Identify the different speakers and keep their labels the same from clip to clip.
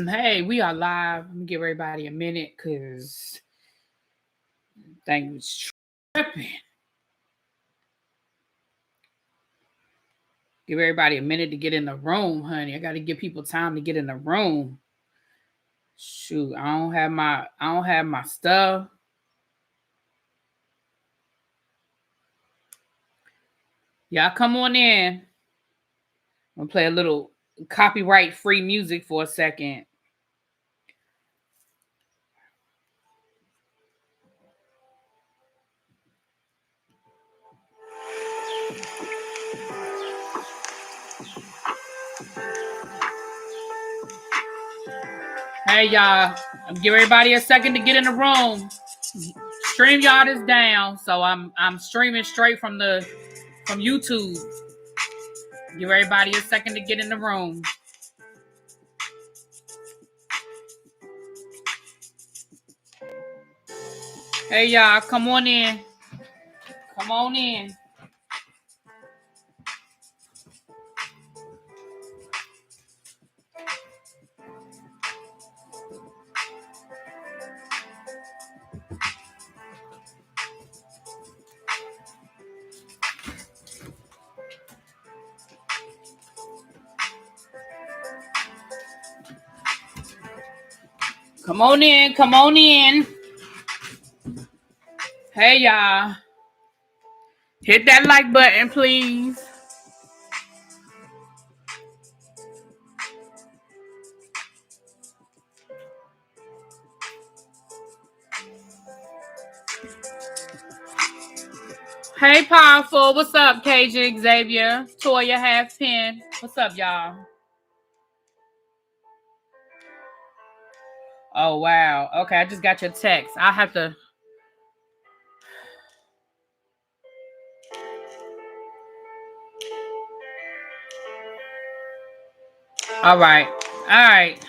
Speaker 1: Hey, we are live. Let me give everybody a minute because things tripping. Give everybody a minute to get in the room, honey. I got to give people time to get in the room. Shoot, I don't have my stuff. Y'all come on in. I'm gonna play a little copyright-free music for a second. Hey y'all, I'm giving everybody a second to get in the room. StreamYard is down, so I'm streaming straight from YouTube. Give everybody a second to get in the room. Hey y'all, come on in. Come on in. Come on in. Come on in. Hey y'all. Hit that like button, please. Hey, Powerful. What's up, KJ, Xavier, Toya, Half Pin? What's up, y'all? Oh, wow. Okay, I just got your text. I have to... All right. All right.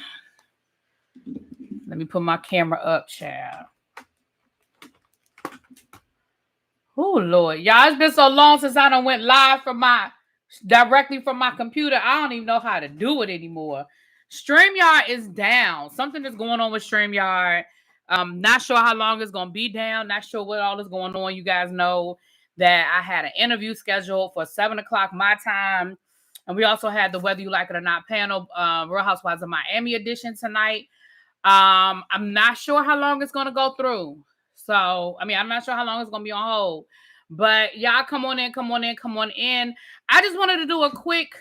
Speaker 1: Let me put my camera up, child. Oh, Lord. Y'all, it's been so long since I done went live directly from my computer. I don't even know how to do it anymore. StreamYard is down. Something is going on with StreamYard. Not sure how long it's going to be down. Not sure what all is going on. You guys know that I had an interview scheduled for 7 o'clock my time. And we also had the Whether You Like It or Not panel, Real Housewives of Miami edition tonight. I'm not sure how long it's going to go through. So, I'm not sure how long it's going to be on hold. But y'all come on in, come on in, come on in. I just wanted to do a quick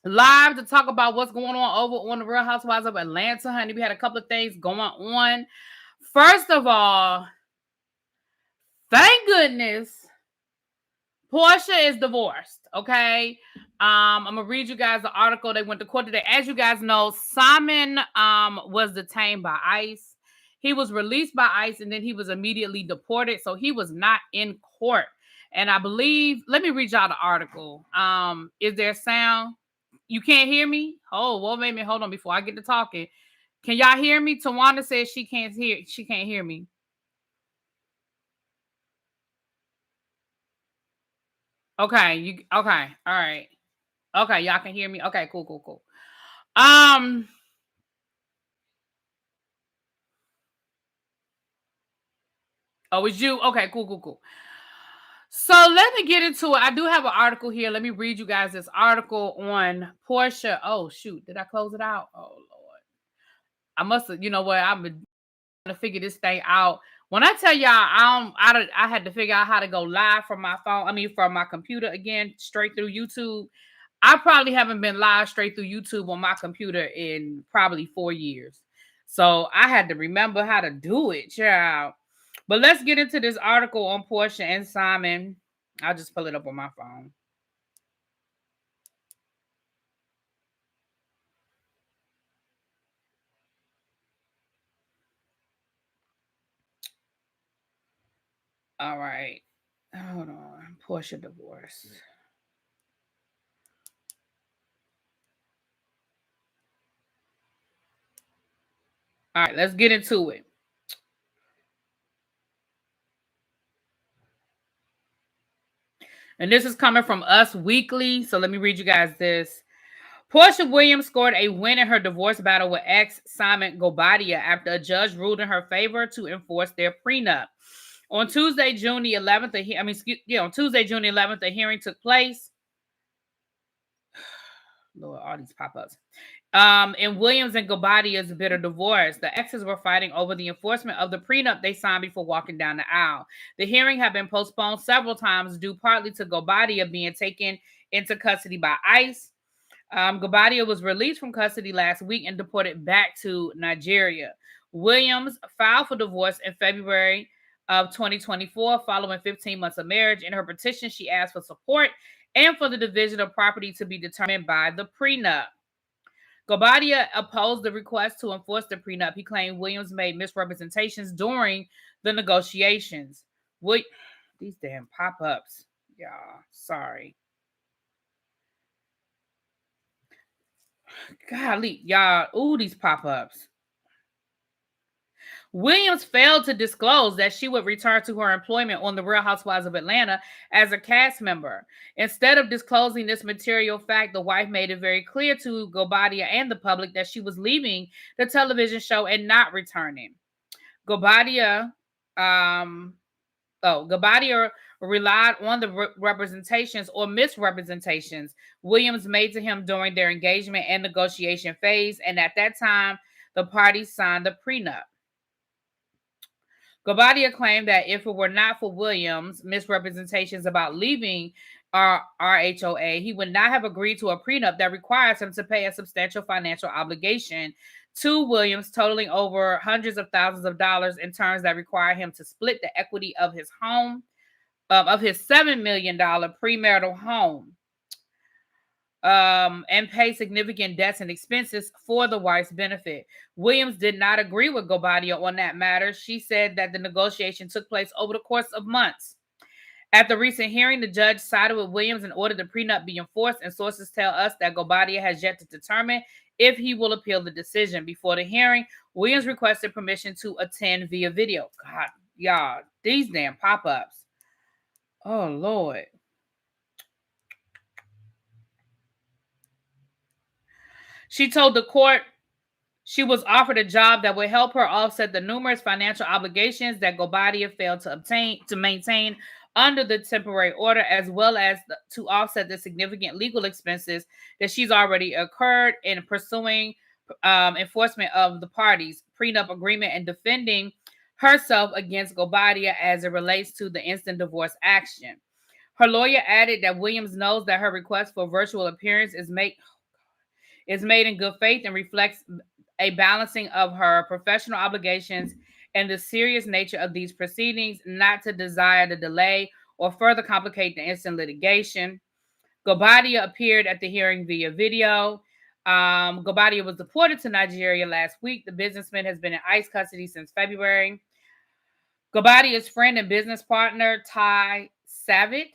Speaker 1: live to talk about what's going on over on the Real Housewives of Atlanta, honey. We had a couple of things going on. First of all, thank goodness Porsha is divorced, okay? I'm going to read you guys the article. They went to court today. As you guys know, Simon was detained by ICE. He was released by ICE, and then he was immediately deported, so he was not in court. And I believe, let me read y'all the article. Is there sound? You can't hear me? Oh, well, maybe hold on before I get to talking. Can y'all hear me? Tawana says she can't hear me. Okay, okay, all right. Okay, y'all can hear me. Okay, cool. Oh, it's you. Okay, cool. So let me get into it. I do have an article here. Let me read you guys this article on Porsha. Oh, shoot. Did I close it out? Oh, Lord. I must have, you know what? I'm trying to figure this thing out. When I tell y'all, I had to figure out how to go live from my phone. From my computer again, straight through YouTube. I probably haven't been live straight through YouTube on my computer in probably 4 years. So I had to remember how to do it, child. But let's get into this article on Porsha and Simon. I'll just pull it up on my phone. All right. Hold on. Porsha divorce. All right, let's get into it. And this is coming from Us Weekly. So let me read you guys this. Porsha Williams scored a win in her divorce battle with ex Simon Gobadia after a judge ruled in her favor to enforce their prenup. On Tuesday, June the 11th, on Tuesday, June the 11th, a hearing took place. Lord, all these pop-ups. In Williams and Gobadia's bitter divorce, the exes were fighting over the enforcement of the prenup they signed before walking down the aisle. The hearing had been postponed several times due partly to Gobadia being taken into custody by ICE. Gobadia was released from custody last week and deported back to Nigeria. Williams filed for divorce in February of 2024 following 15 months of marriage. In her petition, she asked for support and for the division of property to be determined by the prenup. Gobadia opposed the request to enforce the prenup. He claimed Williams made misrepresentations during the negotiations. These damn pop-ups. Y'all, sorry. Golly, y'all. Ooh, these pop-ups. Williams failed to disclose that she would return to her employment on The Real Housewives of Atlanta as a cast member. Instead of disclosing this material fact, the wife made it very clear to Gobadia and the public that she was leaving the television show and not returning. Gobadia relied on the representations or misrepresentations Williams made to him during their engagement and negotiation phase, and at that time, the parties signed the prenup. Gobadia claimed that if it were not for Williams' misrepresentations about leaving RHOA, he would not have agreed to a prenup that requires him to pay a substantial financial obligation to Williams, totaling over hundreds of thousands of dollars in terms that require him to split the equity of his home, of his $7 million premarital home, and pay significant debts and expenses for the wife's benefit. Williams did not agree with Gobadia on that matter. She said that the negotiation took place over the course of months. At the recent hearing, the judge sided with Williams and ordered the prenup be enforced, and sources tell us that Gobadia has yet to determine if he will appeal the decision. Before the hearing, Williams requested permission to attend via video. God, y'all, these damn pop-ups. Oh, Lord. She told the court she was offered a job that would help her offset the numerous financial obligations that Gobadia failed to maintain under the temporary order, as well as to offset the significant legal expenses that she's already incurred in pursuing enforcement of the parties' prenup agreement and defending herself against Gobadia as it relates to the instant divorce action. Her lawyer added that Williams knows that her request for virtual appearance is made in good faith and reflects a balancing of her professional obligations and the serious nature of these proceedings, not to desire the delay or further complicate the instant litigation. Gobadia appeared at the hearing via video. Gobadia was deported to Nigeria last week. The businessman has been in ICE custody since February. Gobadia's friend and business partner, Ty Savit,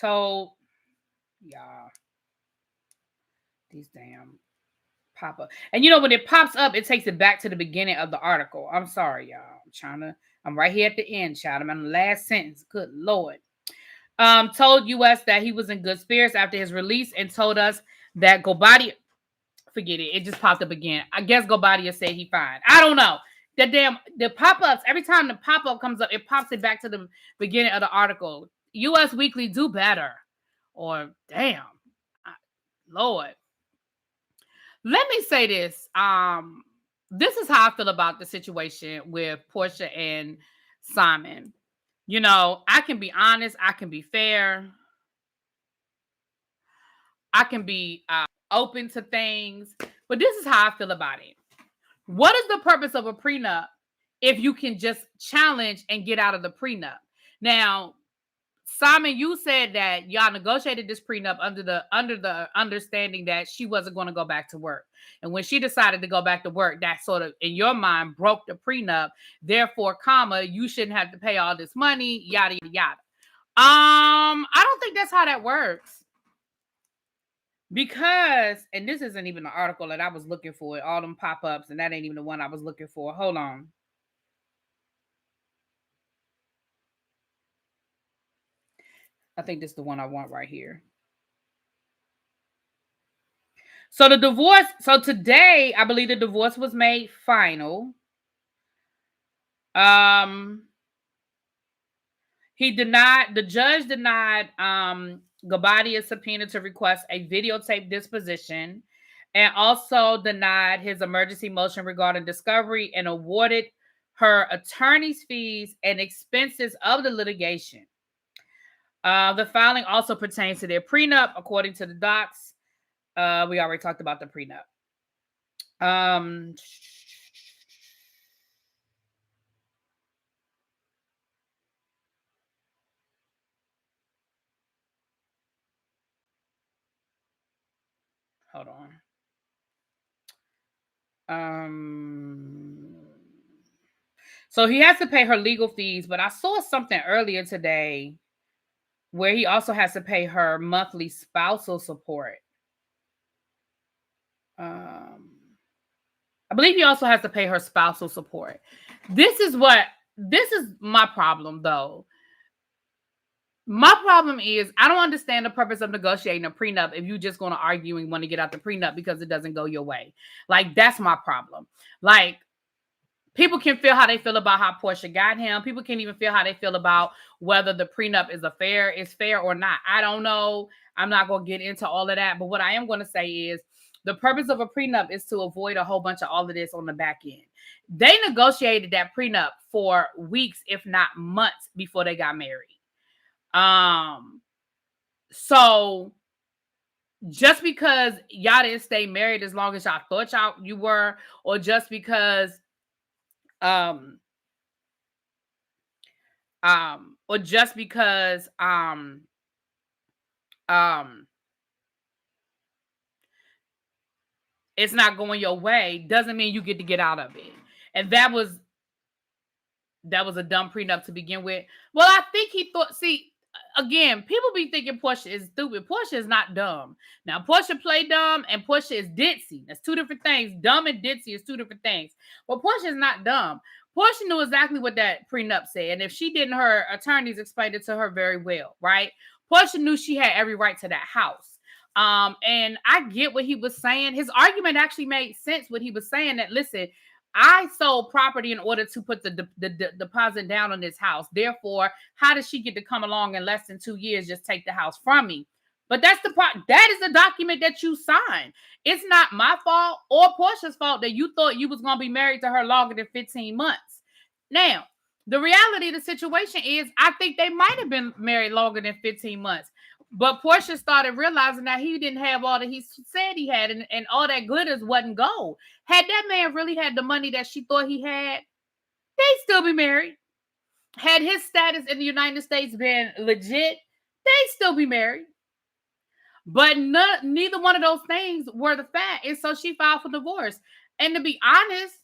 Speaker 1: told y'all these damn pop up. And when it pops up, it takes it back to the beginning of the article. I'm sorry, y'all. I'm right here at the end, child. I'm on the last sentence. Good Lord. Told US that he was in good spirits after his release and told us that Gobadia, forget it. It just popped up again. I guess Gobadia said he fine. I don't know. The pop-ups, every time the pop-up comes up, it pops it back to the beginning of the article. US Weekly, do better. Or damn. Lord. Let me say this. This is how I feel about the situation with Porsha and Simon. I can be honest. I can be fair. I can be open to things. But this is how I feel about it. What is the purpose of a prenup if you can just challenge and get out of the prenup? Now, Simon, you said that y'all negotiated this prenup under the understanding that she wasn't going to go back to work. And when she decided to go back to work, that sort of, in your mind, broke the prenup. Therefore, you shouldn't have to pay all this money, yada, yada, yada. I don't think that's how that works. Because, and this isn't even the article that I was looking for, all them pop-ups, and that ain't even the one I was looking for. Hold on. I think this is the one I want right here. So the divorce, so today, I believe the divorce was made final. The judge denied Gabbati a subpoena to request a videotape disposition, and also denied his emergency motion regarding discovery, and awarded her attorney's fees and expenses of the litigation. The filing also pertains to their prenup, according to the docs. We already talked about the prenup. Hold on. So he has to pay her legal fees, but I saw something earlier today where he also has to pay her monthly spousal support. I believe he also has to pay her spousal support. This is my problem, though. My problem is I don't understand the purpose of negotiating a prenup if you're just going to argue and want to get out the prenup because it doesn't go your way. Like, that's my problem. Like, people can feel how they feel about how Porsha got him. People can even feel how they feel about whether the prenup is fair or not. I don't know. I'm not going to get into all of that. But what I am going to say is the purpose of a prenup is to avoid a whole bunch of all of this on the back end. They negotiated that prenup for weeks, if not months, before they got married. So just because y'all didn't stay married as long as y'all thought you were, or just because it's not going your way, doesn't mean you get to get out of it. And that was a dumb prenup to begin with. Well, I think he thought, see, again, people be thinking Porsha is stupid. Porsha is not dumb. Now, Porsha play dumb and Porsha is ditzy. That's two different things. Dumb and ditzy is two different things. But Porsha is not dumb. Porsha knew exactly what that prenup said. And if she didn't, her attorneys explained it to her very well, right? Porsha knew she had every right to that house. And I get what he was saying. His argument actually made sense. What he was saying, that, listen, I sold property in order to put the deposit down on this house. Therefore, how does she get to come along in less than 2 years, just take the house from me? But that's the part. That is the document that you signed. It's not my fault or Porsha's fault that you thought you was going to be married to her longer than 15 months. Now, the reality of the situation is, I think they might have been married longer than 15 months. But Porsha started realizing that he didn't have all that he said he had, and all that glitters wasn't gold. Had that man really had the money that she thought he had, they'd still be married. Had his status in the United States been legit, they'd still be married. But neither one of those things were the fact. And so she filed for divorce. And to be honest,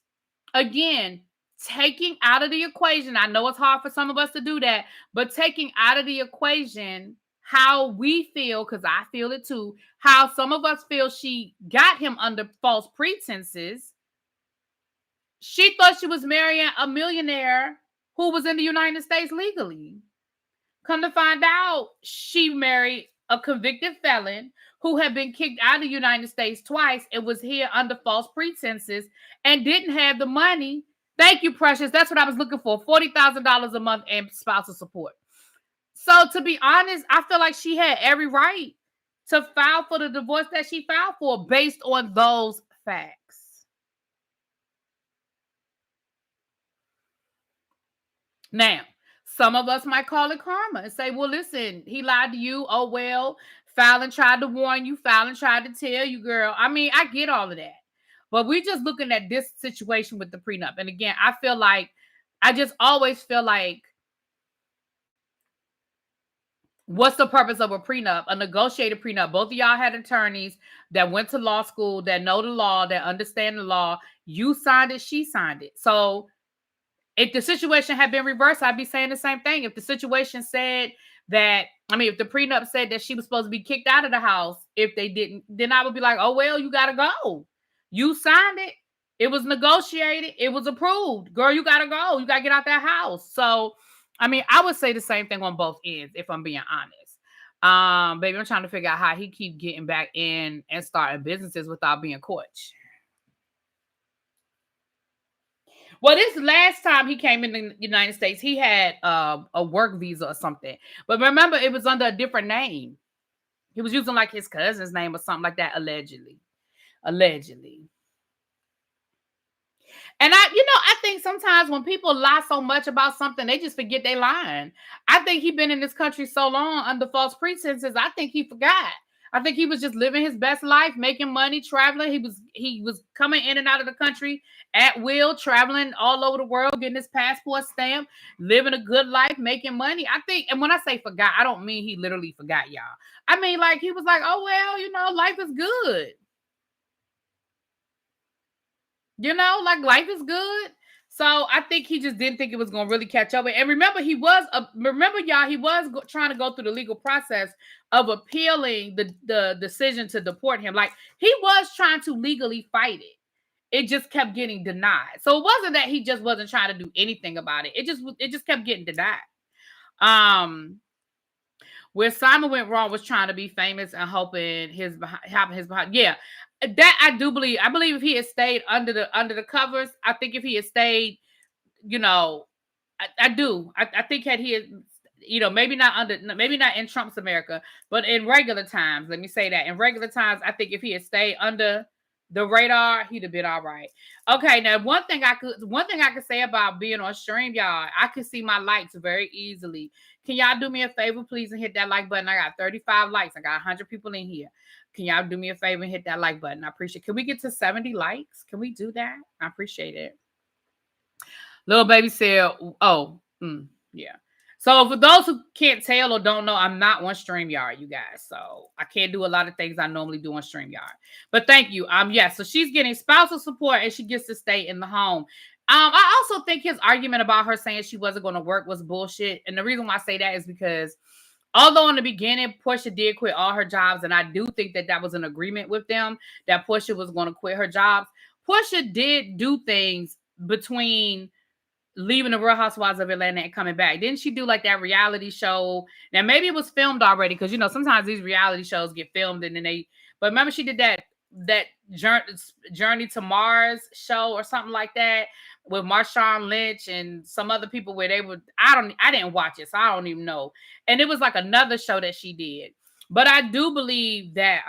Speaker 1: again, taking out of the equation, I know it's hard for some of us to do that, but taking out of the equation how we feel, because I feel it too, how some of us feel she got him under false pretenses. She thought she was marrying a millionaire who was in the United States legally. Come to find out, she married a convicted felon who had been kicked out of the United States twice and was here under false pretenses and didn't have the money. Thank you, Precious. That's what I was looking for. $40,000 a month and spousal support. So to be honest, I feel like she had every right to file for the divorce that she filed for based on those facts. Now, some of us might call it karma and say, well, listen, he lied to you. Oh, well, Fallon tried to warn you. Fallon tried to tell you, girl. I mean, I get all of that. But we're just looking at this situation with the prenup. And again, I just always feel like, what's the purpose of a prenup? A negotiated prenup. Both of y'all had attorneys that went to law school, that know the law, that understand the law. You signed it, she signed it. So if the situation had been reversed, I'd be saying the same thing. If the situation said that, if the prenup said that she was supposed to be kicked out of the house, if they didn't, then I would be like, oh, well, you got to go. You signed it. It was negotiated. It was approved. Girl, you got to go. You got to get out that house. So, I would say the same thing on both ends, if I'm being honest. Baby, I'm trying to figure out how he keep getting back in and starting businesses without being caught. Well, this last time he came in the United States, he had a work visa or something. But remember, it was under a different name. He was using like his cousin's name or something like that, allegedly. Allegedly. And I think sometimes when people lie so much about something, they just forget they lying. I think he been in this country so long under false pretenses. I think he forgot. I think he was just living his best life, making money, traveling. He was coming in and out of the country at will, traveling all over the world, getting his passport stamped, living a good life, making money. I think, and when I say forgot, I don't mean he literally forgot, y'all. I mean, like, he was like, oh, well, life is good. Like, life is good. So I think he just didn't think it was going to really catch up. And remember, y'all, he was trying to go through the legal process of appealing the decision to deport him. Like, he was trying to legally fight it. It just kept getting denied. So it wasn't that he just wasn't trying to do anything about it. It just kept getting denied. Where Simon went wrong was trying to be famous and hoping having his behind. Yeah, that I do believe. I believe if he had stayed under the covers, I think if he had stayed, I do. I think had he had, maybe not in Trump's America, but in regular times, let me say that in regular times, I think if he had stayed under the radar, he'd have been all right. Okay, now one thing I could say about being on StreamYard, I could see my likes very easily. Can y'all do me a favor, please, and hit that like button? I got 35 likes. I got 100 people in here. Can y'all do me a favor and hit that like button? I appreciate it. Can we get to 70 likes? Can we do that? I appreciate it. Little baby said, yeah. So for those who can't tell or don't know, I'm not on StreamYard, you guys. So I can't do a lot of things I normally do on StreamYard. But thank you. So she's getting spousal support and she gets to stay in the home. I also think his argument about her saying she wasn't going to work was bullshit. And the reason why I say that is because although in the beginning, Porsha did quit all her jobs, and I do think that was an agreement with them, that Porsha was going to quit her jobs. Porsha did do things between leaving the Real Housewives of Atlanta and coming back. Didn't she do like that reality show? Now, maybe it was filmed already, because, sometimes these reality shows get filmed and then but remember she did that Journey to Mars show or something like that with Marshawn Lynch and some other people where I didn't watch it, so I don't even know. And it was like another show that she did. But I do believe that,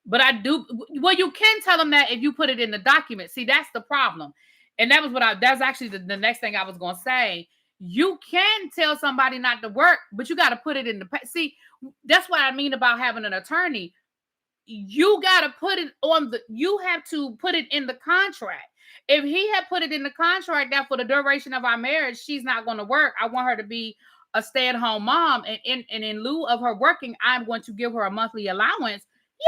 Speaker 1: you can tell them that if you put it in the document. See, that's the problem. And that was that's actually the next thing I was going to say. You can tell somebody not to work, but you got to put it in see, that's what I mean about having an attorney. You got to put it you have to put it in the contract. If he had put it in the contract that for the duration of our marriage, she's not going to work. I want her to be a stay-at-home mom. And in lieu of her working, I'm going to give her a monthly allowance.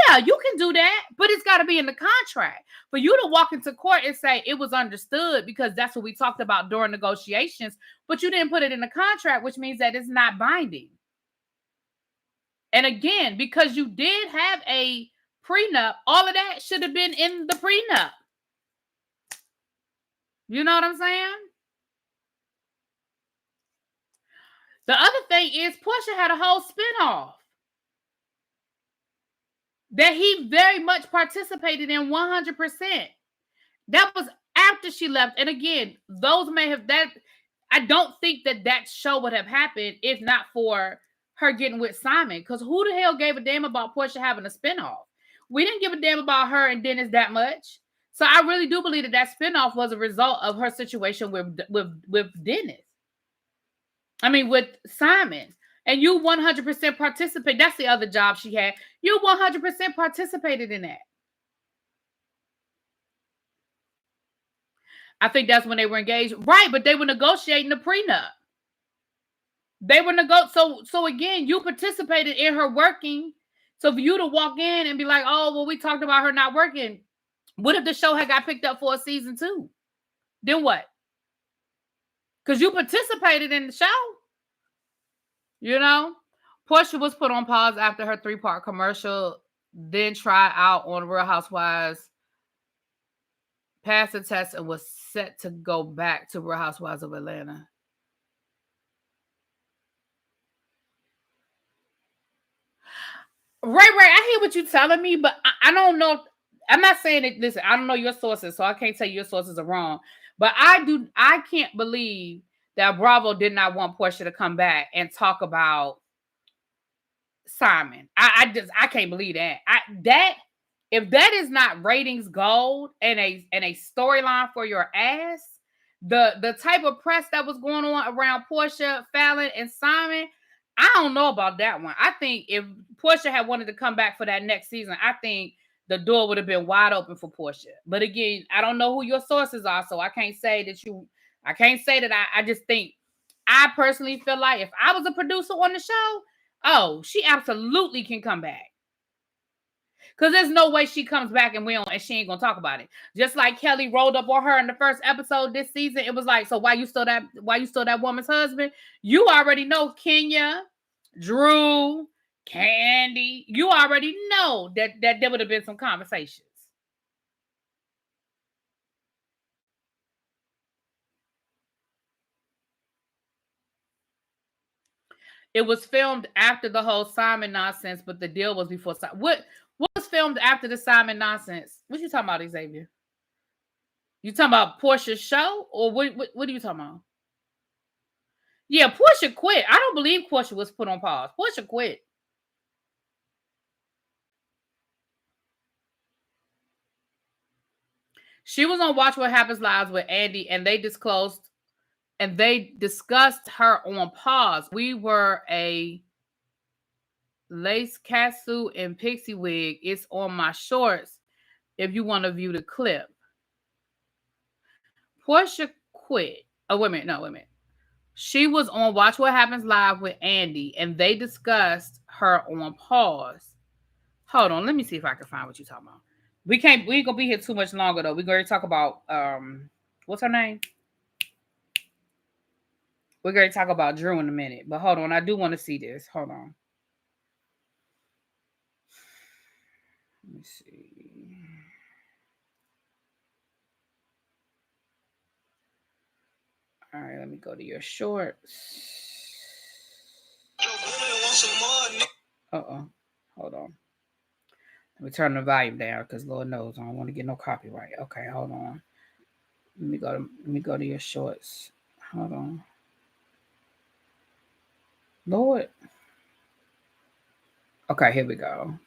Speaker 1: Yeah, you can do that, but it's got to be in the contract. For you to walk into court and say it was understood because that's what we talked about during negotiations, but you didn't put it in the contract, which means that it's not binding. And again, because you did have a prenup, all of that should have been in the prenup. You know what I'm saying? The other thing is Porsha had a whole spinoff that he very much participated in 100%. That was after she left. And again, those may have that. I don't think that show would have happened if not for her getting with Simon. Because who the hell gave a damn about Porsha having a spinoff? We didn't give a damn about her and Dennis that much. So I really do believe that spinoff was a result of her situation with Dennis. I mean, with Simon. And you 100% participate. That's the other job she had. You 100% participated in that. I think that's when they were engaged. Right, but they were negotiating the prenup. They were so again, you participated in her working. So for you to walk in and be like, oh, well, we talked about her not working. What if the show had got picked up for a season 2? Then what? Because you participated in the show. Porsha was put on pause after her 3-part commercial, then tried out on Real Housewives, passed the test, and was set to go back to Real Housewives of Atlanta. I hear what you're telling me, but I don't know. I'm not saying it. Listen, I don't know your sources, so I can't say your sources are wrong. But I can't believe that Bravo did not want Porsha to come back and talk about Simon. I can't believe that. If that is not ratings gold and a storyline for your ass, the type of press that was going on around Porsha, Fallon, and Simon, I don't know about that one. I think if Porsha had wanted to come back for that next season, I think the door would have been wide open for Porsha. But again, I don't know who your sources are, so I can't say that I can't say that I just think I personally feel like if I was a producer on the show, oh, she absolutely can come back. Because there's no way she comes back and she ain't gonna talk about it. Just like Kelly rolled up on her in the first episode this season. It was like, so why you stole that woman's husband? You already know Kenya, Drew, Candy. You already know that there would have been some conversations. It was filmed after the whole Simon nonsense, but the deal was before Simon. What was filmed after the Simon nonsense? What you talking about, Xavier? You talking about Porsha's show, or what are you talking about? Yeah, Porsha quit. I don't believe Porsha was put on pause. Porsha quit. She was on Watch What Happens Live with Andy, and they discussed her on pause. We were a lace catsuit and pixie wig. It's on my shorts if you want to view the clip. Porsha quit. Oh, wait a minute. She was on Watch What Happens Live with Andy, and they discussed her on pause. Hold on, let me see if I can find what you're talking about. We ain't gonna be here too much longer though. We're gonna talk about what's her name? We're gonna talk about Drew in a minute. But hold on, I do want to see this. Hold on. Let me see. All right, let me go to your shorts. Hold on. Let me turn the volume down because Lord knows I don't want to get no copyright. Okay, hold on. Let me go to your shorts. Hold on. Lord. Okay, here we go.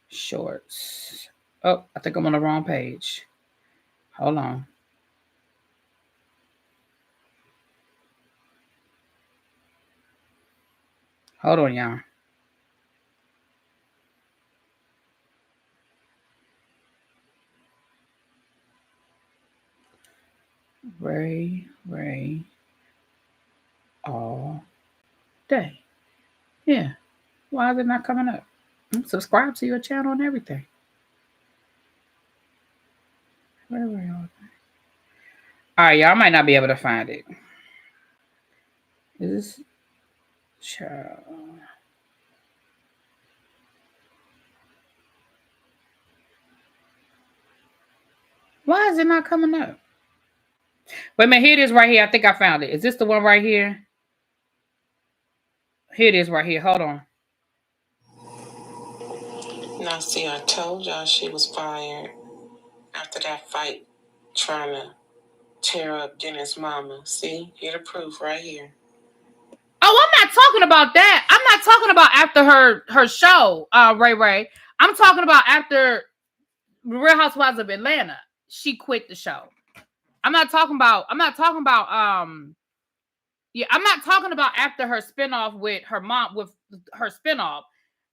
Speaker 1: Shorts. Oh, I think I'm on the wrong page. Hold on. Hold on, y'all. Ray all day. Yeah. Why is it not coming up? Subscribe to your channel and everything. Ray all day. All right, y'all might not be able to find it. Is this child? Why is it not coming up? Wait a minute, here it is right here. I think I found it. Is this the one right here? Here it is right here. Hold on.
Speaker 2: Now, see, I told y'all she was fired after that fight trying to tear up Dennis' mama. See, here the proof right here.
Speaker 1: Oh, I'm not talking about that. I'm not talking about after her show, Ray. I'm talking about after Real Housewives of Atlanta. She quit the show. I'm not talking about I'm not talking about after her spinoff with her mom, with her spinoff.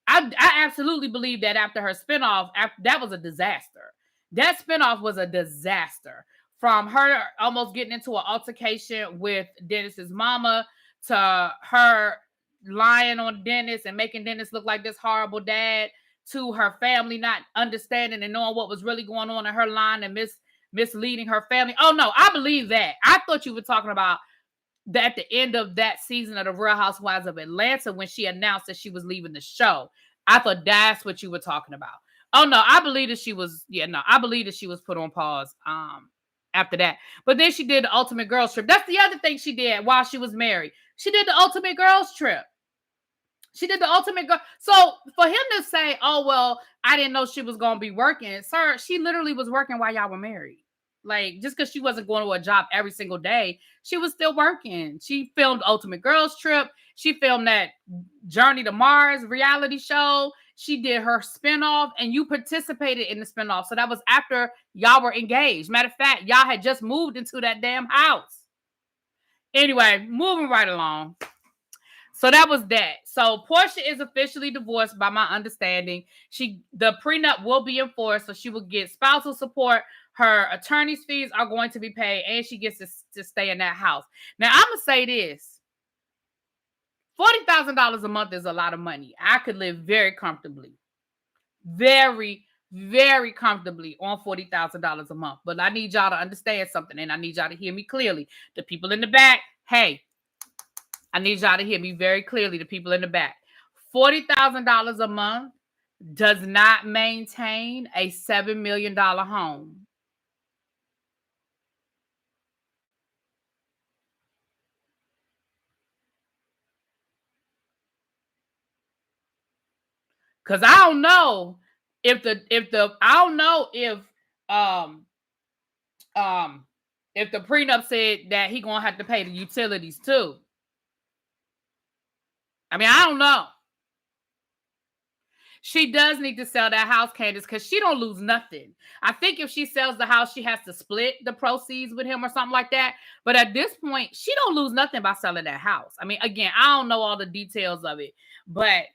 Speaker 1: I absolutely believe that after her spinoff, that was a disaster. That spinoff was a disaster. From her almost getting into an altercation with Dennis's mama to her lying on Dennis and making Dennis look like this horrible dad, to her family not understanding and knowing what was really going on in her line and misleading her family. Oh no, I believe that. I thought you were talking about that at the end of that season of the Real Housewives of Atlanta when she announced that she was leaving the show. I thought that's what you were talking about. Oh no, I believe that she was put on pause after that. But then she did the Ultimate Girls Trip. That's the other thing she did while she was married. She did the Ultimate Girls Trip. She did the ultimate girl. So for him to say, oh, well, I didn't know she was going to be working. Sir, she literally was working while y'all were married. Like, just because she wasn't going to a job every single day, she was still working. She filmed Ultimate Girls Trip. She filmed that Journey to Mars reality show. She did her spinoff, and you participated in the spinoff. So that was after y'all were engaged. Matter of fact, y'all had just moved into that damn house. Anyway, moving right along. So that was that. So Porsha is officially divorced by my understanding. The prenup will be enforced, so she will get spousal support. Her attorney's fees are going to be paid, and she gets to stay in that house. Now, I'm going to say this. $40,000 a month is a lot of money. I could live very comfortably. Very, very comfortably on $40,000 a month. But I need y'all to understand something, and I need y'all to hear me clearly. The people in the back, hey, I need y'all to hear me very clearly, the people in the back. $40,000 a month does not maintain a $7 million home. Cause I don't know if the prenup said that he gonna have to pay the utilities too. I mean, I don't know. She does need to sell that house, Candace, because she don't lose nothing. I think if she sells the house, she has to split the proceeds with him or something like that. But at this point, she don't lose nothing by selling that house. I mean, again, I don't know all the details of it, but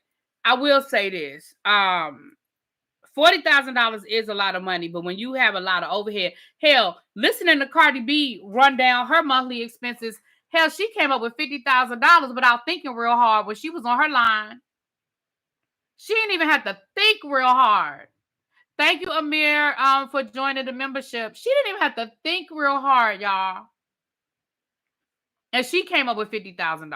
Speaker 1: I will say this. $40,000 is a lot of money, but when you have a lot of overhead, hell, listening to Cardi B run down her monthly expenses, hell, she came up with $50,000 without thinking real hard when she was on her line. She didn't even have to think real hard. Thank you, Amir, for joining the membership. She didn't even have to think real hard, y'all. And she came up with $50,000.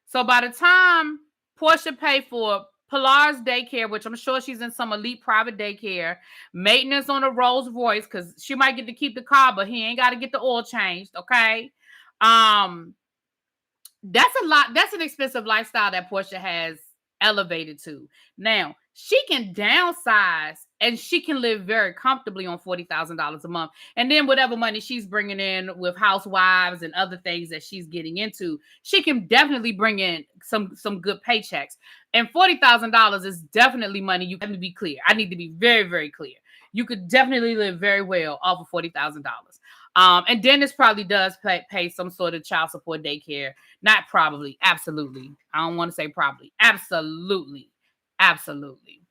Speaker 1: So by the time Porsha paid for Pilar's daycare, which I'm sure she's in some elite private daycare, maintenance on a Rolls Royce, because she might get to keep the car, but he ain't got to get the oil changed, okay? That's a lot. That's an expensive lifestyle that Porsha has elevated to. Now, she can downsize and she can live very comfortably on $40,000 a month. And then whatever money she's bringing in with housewives and other things that she's getting into, she can definitely bring in some good paychecks. And $40,000 is definitely money. You have to be clear. I need to be very, very clear. You could definitely live very well off of $40,000. And Dennis probably does pay some sort of child support daycare. Not probably. Absolutely. I don't want to say probably. Absolutely. Absolutely.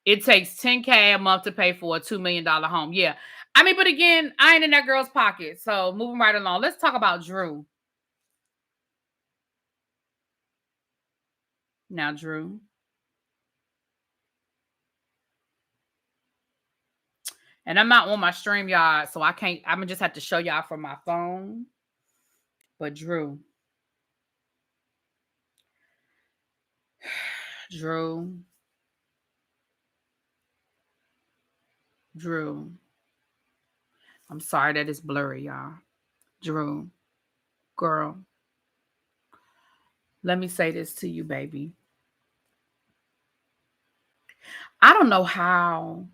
Speaker 1: It takes $10K a month to pay for a $2 million home. Yeah. I mean, but again, I ain't in that girl's pocket. So moving right along. Let's talk about Drew. Now, Drew. And I'm not on my StreamYard, so I'm gonna just have to show y'all from my phone. But Drew. I'm sorry that it's blurry, y'all. Drew, girl. Let me say this to you, baby. I don't know how,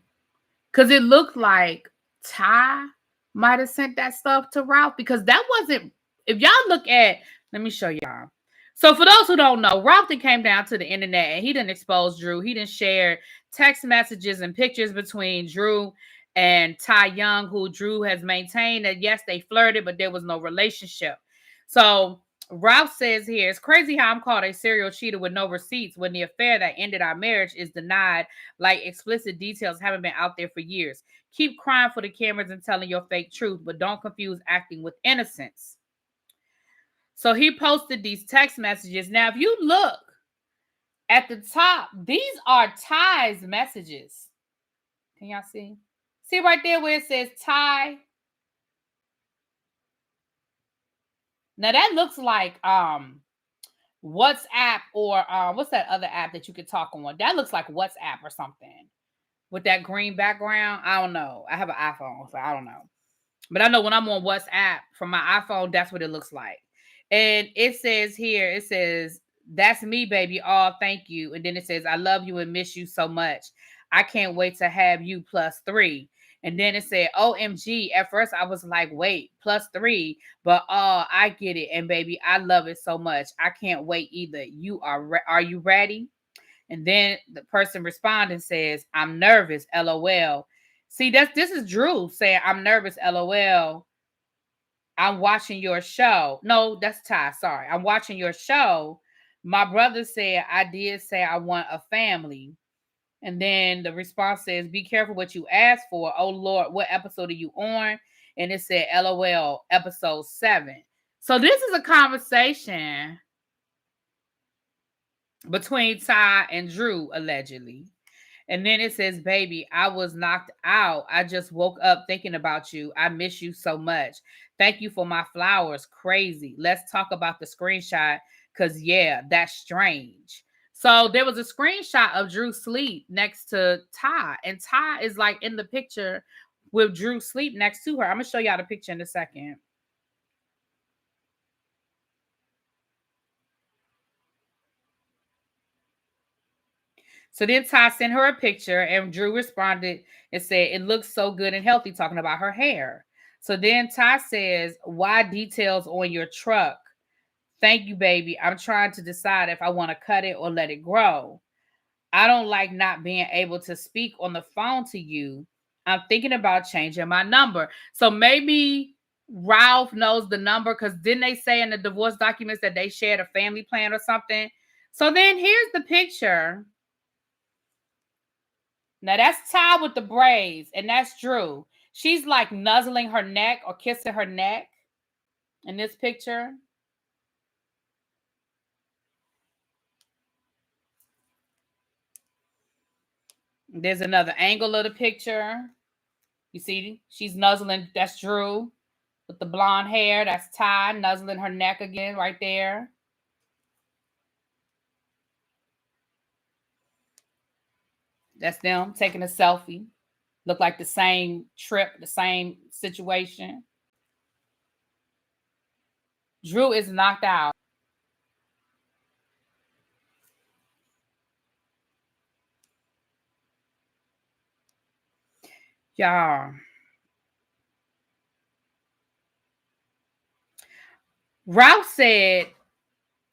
Speaker 1: because it looked like Ty might have sent that stuff to Ralph, because that wasn't, if y'all look at, let me show y'all. So for those who don't know, Ralph came down to the internet and he didn't expose Drew. He didn't share text messages and pictures between Drew and Ty Young, who Drew has maintained that, yes, they flirted, but there was no relationship. So Ralph says here, it's crazy how I'm called a serial cheater with no receipts when the affair that ended our marriage is denied, like explicit details haven't been out there for years. Keep crying for the cameras and telling your fake truth, but don't confuse acting with innocence. So he posted these text messages. Now, if you look at the top, these are Ty's messages. Can y'all see? See right there where it says Ty? Now that looks like WhatsApp or what's that other app that you could talk on? That looks like WhatsApp or something with that green background. I don't know. I have an iPhone, so I don't know. But I know when I'm on WhatsApp from my iPhone, that's what it looks like. And it says here, it says, that's me, baby. Oh, thank you. And then it says, I love you and miss you so much. I can't wait to have you +3. And then it said, OMG. At first I was like, wait, +3. But oh, I get it. And baby, I love it so much. I can't wait either. Are you ready? And then the person responding says, I'm nervous, LOL. See, this is Drew saying, I'm nervous, LOL. I'm watching your show. No, that's Ty. Sorry. I'm watching your show. My brother said, I did say I want a family. And then the response says, be careful what you ask for. Oh, Lord, what episode are you on? And it said, LOL, episode 7. So this is a conversation between Ty and Drew, allegedly. And then it says, baby, I was knocked out. I just woke up thinking about you. I miss you so much. Thank you for my flowers. Crazy. Let's talk about the screenshot because, yeah, that's strange. So there was a screenshot of Drew sleep next to Ty. And Ty is like in the picture with Drew sleep next to her. I'm going to show y'all the picture in a second. So then Ty sent her a picture and Drew responded and said, it looks so good and healthy, talking about her hair. So then Ty says, why details on your truck? Thank you, baby. I'm trying to decide if I want to cut it or let it grow. I don't like not being able to speak on the phone to you. I'm thinking about changing my number. So maybe Ralph knows the number because didn't they say in the divorce documents that they shared a family plan or something? So then here's the picture. Now that's Ty with the braids, and that's Drew. She's like nuzzling her neck or kissing her neck in this picture. There's another angle of the picture. You see, she's nuzzling. That's Drew with the blonde hair. That's Ty nuzzling her neck again right there. That's them taking a selfie. Look like the same trip, the same situation. Drew is knocked out. Y'all. Ralph said,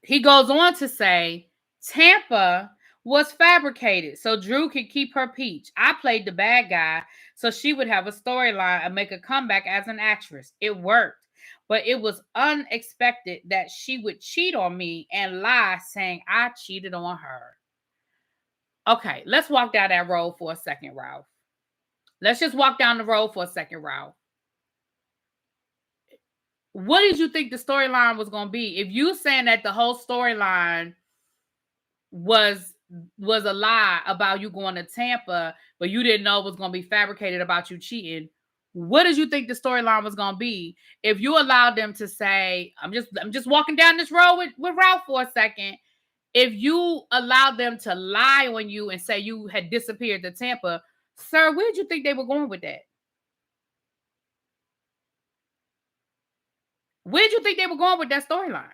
Speaker 1: he goes on to say, Tampa was fabricated so Drew could keep her peach. I played the bad guy so she would have a storyline and make a comeback as an actress. It worked, but it was unexpected that she would cheat on me and lie saying I cheated on her. Okay, let's walk down that road for a second, Ralph. Let's just walk down the road for a second, Ralph. What did you think the storyline was going to be? If you saying that the whole storyline was a lie about you going to Tampa, but you didn't know it was going to be fabricated about you cheating, what did you think the storyline was going to be? If you allowed them to say, I'm just walking down this road with Ralph for a second. If you allowed them to lie on you and say you had disappeared to Tampa, sir, where did you think they were going with that? Where did you think they were going with that storyline?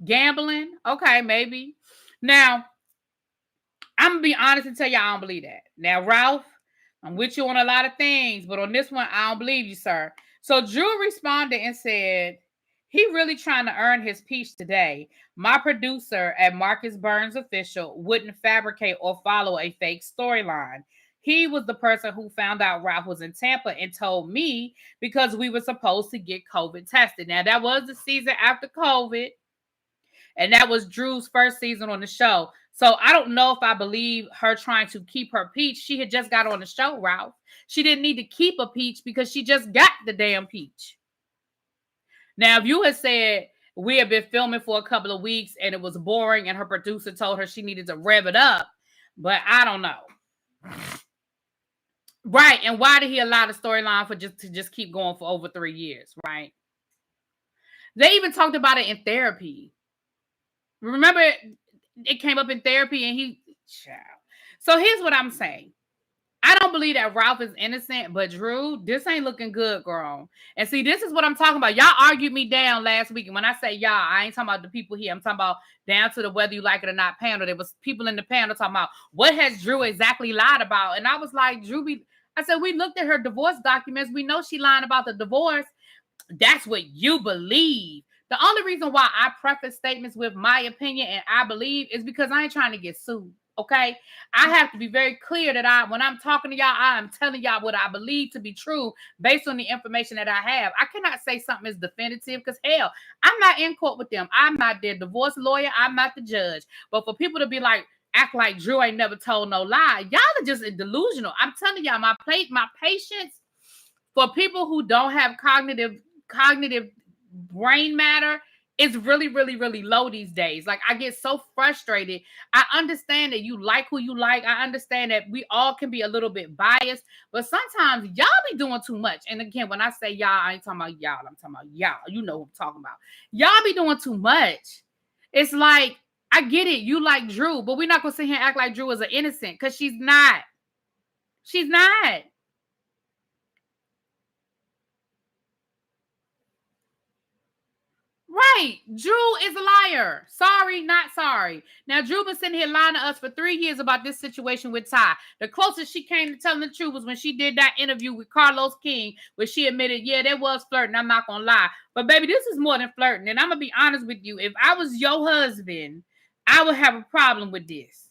Speaker 1: Gambling? Okay, maybe. Now, I'm going to be honest and tell you I don't believe that. Now, Ralph, I'm with you on a lot of things, but on this one, I don't believe you, sir. So Drew responded and said, he really trying to earn his peace today. My producer at Marcus Burns Official wouldn't fabricate or follow a fake storyline. He was the person who found out Ralph was in Tampa and told me because we were supposed to get COVID tested. Now, that was the season after COVID. And that was Drew's first season on the show. So I don't know if I believe her trying to keep her peach. She had just got on the show, Ralph. She didn't need to keep a peach because she just got the damn peach. Now, if you had said we had been filming for a couple of weeks and it was boring and her producer told her she needed to rev it up, but I don't know. Right. And why did he allow the storyline to just keep going for over 3 years, right? They even talked about it in therapy. Remember, it came up in therapy and child. So here's what I'm saying. I don't believe that Ralph is innocent, but Drew, this ain't looking good, girl. And see, this is what I'm talking about. Y'all argued me down last week. And when I say y'all, I ain't talking about the people here. I'm talking about down to the whether you like it or not panel. There was people in the panel talking about what has Drew exactly lied about. And I was like, I said, we looked at her divorce documents. We know she lying about the divorce. That's what you believe. The only reason why I preface statements with my opinion and I believe is because I ain't trying to get sued. Okay, I have to be very clear that when I'm talking to y'all, I am telling y'all what I believe to be true based on the information that I have. I cannot say something is definitive because hell, I'm not in court with them. I'm not their divorce lawyer. I'm not the judge. But for people to be like, act like Drew ain't never told no lie, y'all are just delusional. I'm telling y'all, my patience for people who don't have cognitive brain matter is really, really, really low these days. Like, I get so frustrated. I understand that you like who you like. I understand that we all can be a little bit biased, but sometimes y'all be doing too much. And again, when I say y'all, I ain't talking about y'all. I'm talking about y'all. You know who I'm talking about. Y'all be doing too much. It's like, I get it. You like Drew, but we're not going to sit here and act like Drew is an innocent because she's not. She's not. Right. Drew is a liar. Sorry, not sorry. Now, Drew been sitting here lying to us for 3 years about this situation with Ty. The closest she came to telling the truth was when she did that interview with Carlos King, where she admitted, yeah, there was flirting. I'm not going to lie. But, baby, this is more than flirting. And I'm going to be honest with you. If I was your husband, I would have a problem with this.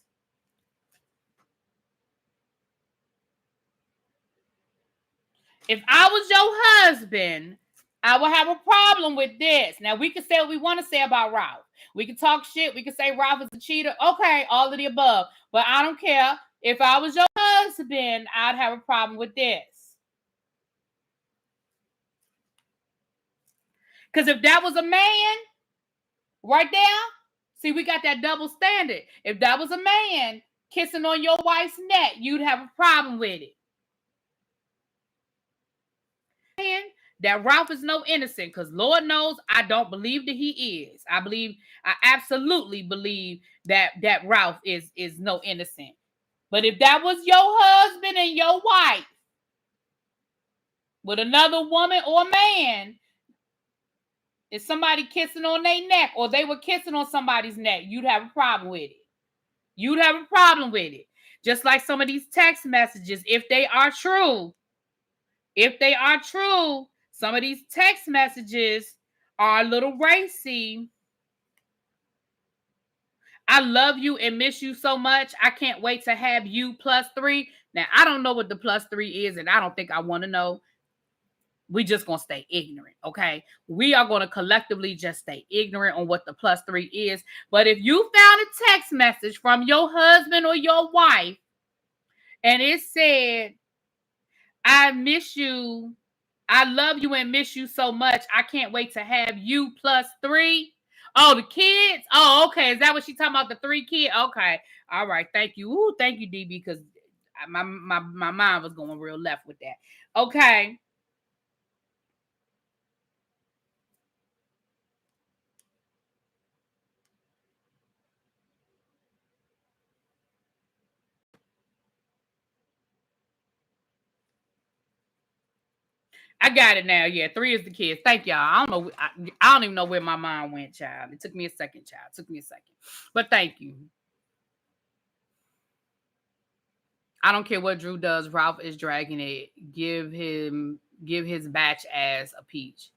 Speaker 1: If I was your husband, I will have a problem with this. Now, we can say what we want to say about Ralph. We can talk shit. We can say Ralph is a cheater. Okay, all of the above. But I don't care. If I was your husband, I'd have a problem with this. Because if that was a man right there, see, we got that double standard. If that was a man kissing on your wife's neck, you'd have a problem with it. That Ralph is no innocent, because Lord knows I don't believe that he is. I absolutely believe that Ralph is no innocent. But if that was your husband and your wife with another woman or man, if somebody kissing on their neck or they were kissing on somebody's neck, you'd have a problem with it. You'd have a problem with it. Just like some of these text messages, if they are true, some of these text messages are a little racy. I love you and miss you so much. I can't wait to have you +3. Now, I don't know what the +3 is, and I don't think I want to know. We just going to stay ignorant, okay? We are going to collectively just stay ignorant on what the +3 is. But if you found a text message from your husband or your wife, and it said, I miss you, I love you and miss you so much, I can't wait to have you +3. Oh, the kids? Oh, okay. Is that what she's talking about? The 3 kids? Okay. All right. Thank you. Ooh, thank you, DB, because my mind was going real left with that. Okay. I got it now. Yeah, 3 is the kids. Thank y'all. I don't know. I don't even know where my mind went, child. It took me a second, child. It took me a second. But thank you. I don't care what Drew does. Ralph is dragging it. Give his batch ass a peach.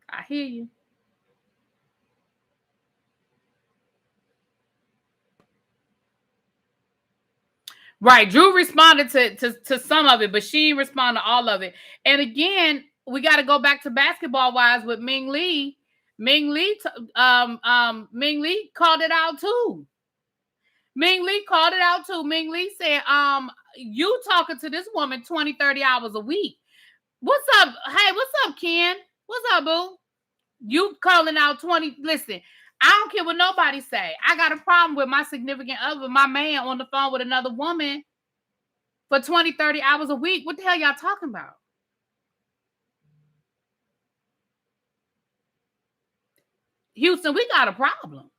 Speaker 1: I hear you. Right. Drew responded to some of it, but she responded to all of it. And again, we got to go back to basketball wise with Ming Lee. Ming Lee called it out too. Ming Lee called it out too. Ming Lee said, you talking to this woman 20, 30 hours a week. What's up? Hey, what's up, Ken? What's up, boo? You calling out 20. Listen, I don't care what nobody say. I got a problem with my significant other, my man on the phone with another woman for 20, 30 hours a week. What the hell y'all talking about? Houston, we got a problem.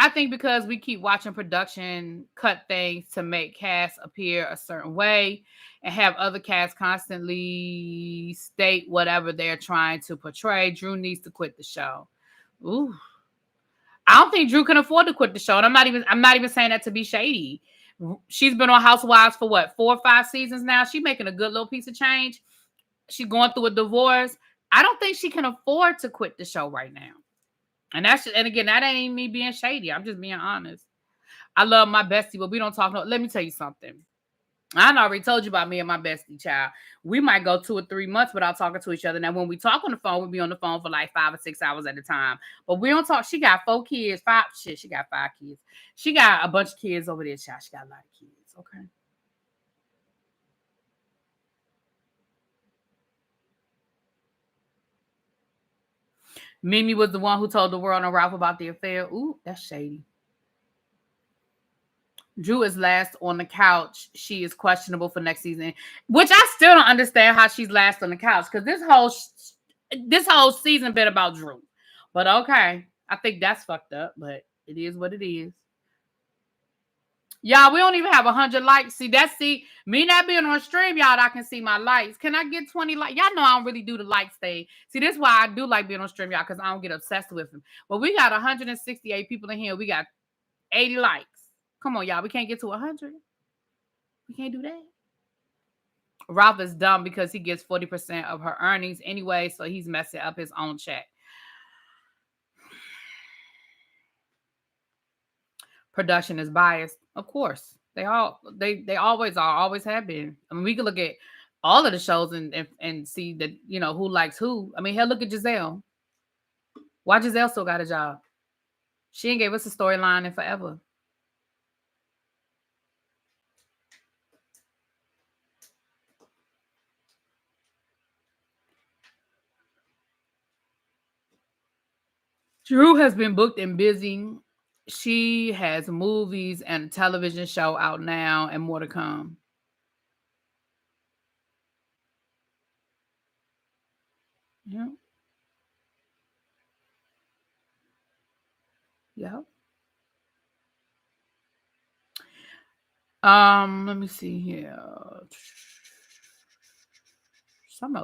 Speaker 1: I think because we keep watching production cut things to make casts appear a certain way and have other casts constantly state whatever they're trying to portray. Drew needs to quit the show. Ooh. I don't think Drew can afford to quit the show. And I'm not even saying that to be shady. She's been on Housewives for what, 4 or 5 seasons now. She's making a good little piece of change. She's going through a divorce. I don't think she can afford to quit the show right now. And again, that ain't me being shady. I'm just being honest. I love my bestie, but we don't talk. Let me tell you something. I already told you about me and my bestie, child. We might go 2 or 3 months without talking to each other. Now, when we talk on the phone, we'll be on the phone for like 5 or 6 hours at a time. But we don't talk. She got 4 kids, 5. Shit, she got 5 kids. She got a bunch of kids over there, child. She got a lot of kids. Okay. Mimi was the one who told the world and Ralph about the affair. Ooh, that's shady. Drew is last on the couch. She is questionable for next season, which I still don't understand how she's last on the couch because this whole season been about Drew. But okay, I think that's fucked up, but it is what it is. Y'all, we don't even have 100 likes. See, me not being on stream, y'all, I can see my likes. Can I get 20 likes? Y'all know I don't really do the likes thing. See, this is why I do like being on stream, y'all, because I don't get obsessed with them. But we got 168 people in here. We got 80 likes. Come on, y'all. We can't get to 100. We can't do that. Ralph is dumb because he gets 40% of her earnings anyway, so he's messing up his own check. Production is biased. Of course. They always are, always have been. I mean, we can look at all of the shows and see that, you know, who likes who. I mean, hell, look at Giselle. Why Giselle still got a job? She ain't gave us a storyline in forever. Drew has been booked and busy. She has movies and a television show out now and more to come. Yeah. Yeah. Let me see here. Something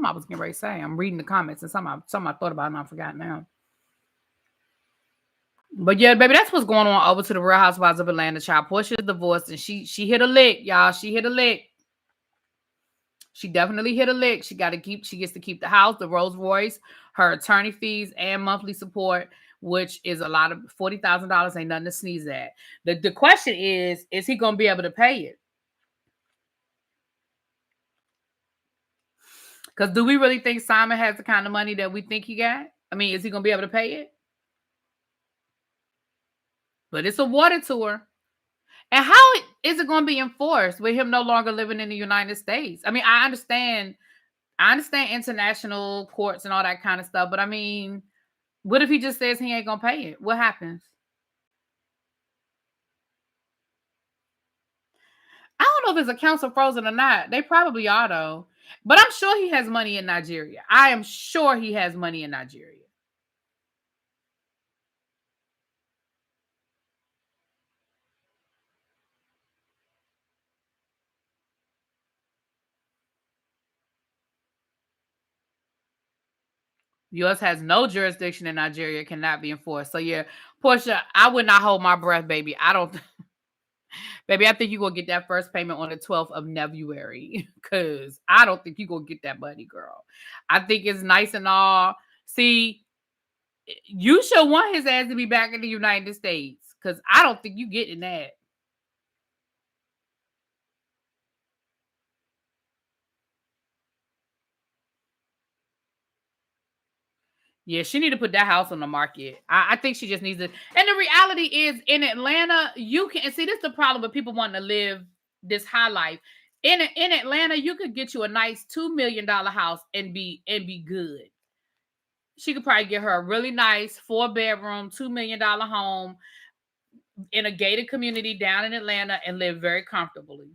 Speaker 1: I was getting ready to say. I'm reading the comments and something I thought about and I forgot now. But yeah, baby, that's what's going on over to the Real Housewives of Atlanta. Child Porsha is divorced and she hit a lick, y'all. She hit a lick. She definitely hit a lick. She gets to keep the house, the Rolls Royce, her attorney fees, and monthly support, which is a lot of $40,000. Ain't nothing to sneeze at. The question is he gonna be able to pay it? Because do we really think Simon has the kind of money that we think he got? I mean, is he gonna be able to pay it? But it's a water tour. And how is it going to be enforced with him no longer living in the United States? I mean, I understand international courts and all that kind of stuff, but I mean, what if he just says he ain't going to pay it? What happens? I don't know if his accounts are frozen or not. They probably are, though. But I'm sure he has money in Nigeria. I am sure he has money in Nigeria. U.S. has no jurisdiction in Nigeria, cannot be enforced. So yeah, Porsha, I would not hold my breath, baby. I don't, baby. I think you're gonna get that first payment on the 12th of February, because I don't think you're gonna get that money, girl. I think it's nice and all. See, you should want his ass to be back in the United States, because I don't think you getting that. Yeah, she need to put that house on the market. I think she just needs it. And the reality is, in Atlanta, you can see this is the problem with people wanting to live this high life. In Atlanta, you could get you a nice $2 million house and be good. She could probably get her a really nice 4-bedroom, $2 million home in a gated community down in Atlanta and live very comfortably.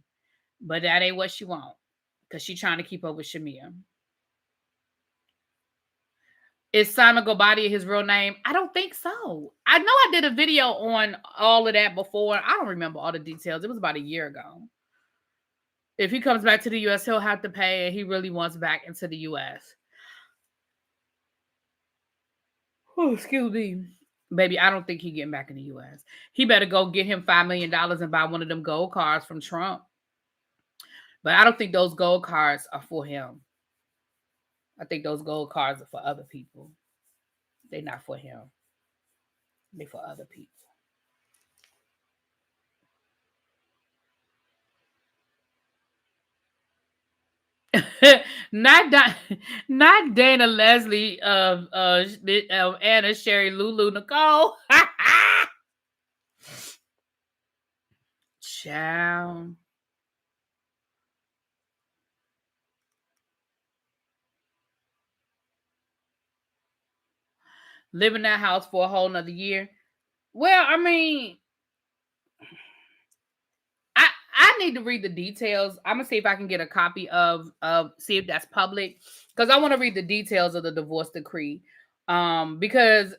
Speaker 1: But that ain't what she wants, because she's trying to keep up with Shamia. Is Simon Gobadia his real name? I don't think so. I know I did a video on all of that before. I don't remember all the details. It was about a year ago. If he comes back to the U.S., he'll have to pay, and he really wants back into the U.S. Oh, excuse me. Baby, I don't think he's getting back in the U.S. He better go get him $5 million and buy one of them gold cars from Trump. But I don't think those gold cars are for him. I think those gold cars are for other people. They're not for him. They're for other people. not Dana Leslie of Anna Sherry Lulu Nicole. Child. Live in that house for a whole nother year. Well, I mean, I need to read the details. I'm gonna see if I can get a copy of see if that's public, because I want to read the details of the divorce decree. Because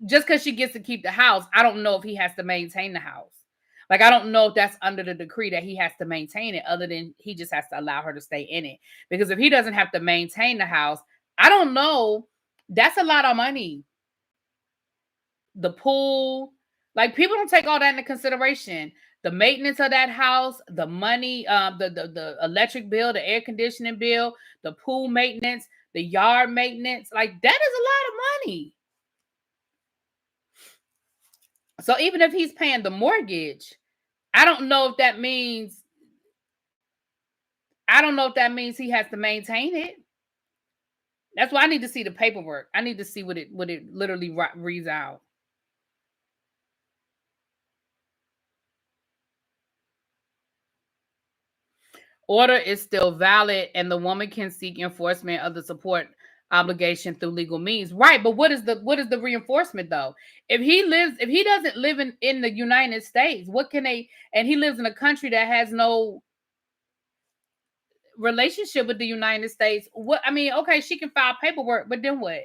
Speaker 1: just because she gets to keep the house, I don't know if he has to maintain the house. Like, I don't know if that's under the decree that he has to maintain it, other than he just has to allow her to stay in it. Because if he doesn't have to maintain the house, I don't know. That's a lot of money. The pool, like, people don't take all that into consideration. The maintenance of that house, the money, the electric bill, the air conditioning bill, the pool maintenance, the yard maintenance, like, that is a lot of money. So even if he's paying the mortgage, I don't know if that means he has to maintain it. That's why I need to see the paperwork. I need to see what it literally reads out. Order is still valid, and the woman can seek enforcement of the support obligation through legal means. Right, but what is the reinforcement though? If he doesn't live in the United States, what can they, and he lives in a country that has no relationship with the United States, what, I mean, okay, she can file paperwork, but then what?